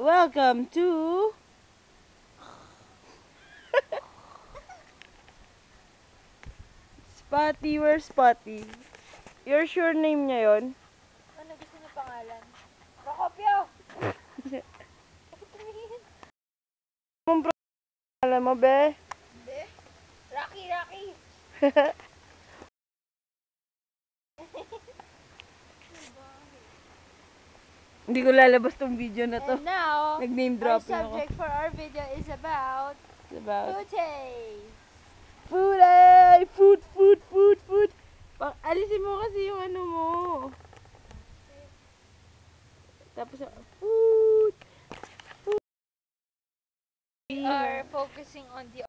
Welcome to Spotty, where's Spotty? Your sure name niya yon? Ano gusto niyo pangalan? Procopio! Anong pangalan mo, be? Hindi. Rocky! Hindi ko lalabas tong video na to. And now, Nag-name our dropping ako. subject for our video is about It's about Pooties. food, ay! Food! Alisin mo kasi yung ano mo. Tapos, food! We are focusing on the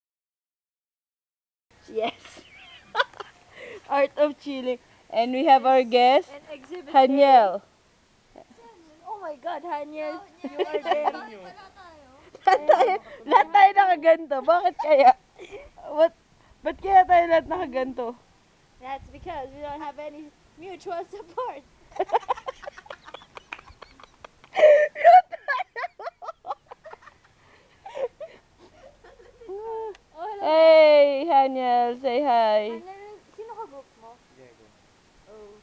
Yes. Art of chilling. And we have our guest, and exhibit Haniel. A. Oh my God, Haniel, you are there. Lahat tayo nakaganto. Bakit kaya? Ba't kaya tayo lahat nakaganto? That's because we don't have any mutual support. Oh, hello. Hey, Haniel, say hi. Haniel, sino ka book mo? Diego. Oh.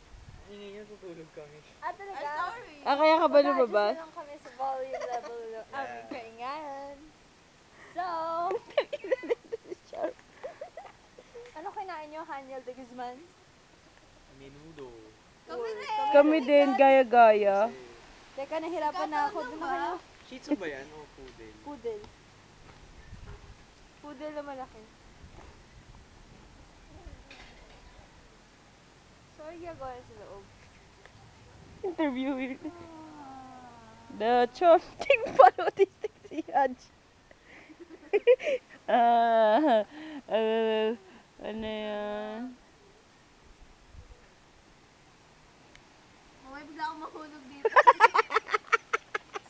Ingay niya, tutulog kami. Ah, talaga? Kaya ka ba lumabas? Mag-adjust na lang kami sa volume level ng aming kaingayan. So, ano kinain nyo, Haniel de Guzman? Menudo. Kami din, gaya-gaya. Teka, nahirapan na ako. Doon na kayo. Shih Tzu ba yan o poodle? Poodle. Poodle na malaki. Sorry, gagawa sa loob. Interviewing. The chonting parotistic si Haj. Ano yan? Mamay bigla akong mahulog dito.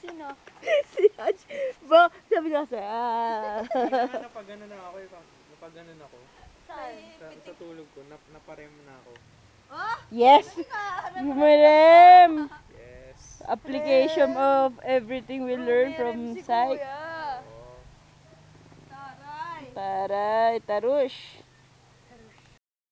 Sino? Si Haj. Ba, sabi niya kasi, Napagano na ako eh. Napagano na ako. Saan? Sa tulog ko, naparem na ako. Yes! Marem! Yes. Application of everything we learn from si psych. Kuya. Oo. Taray. Taray, tarush.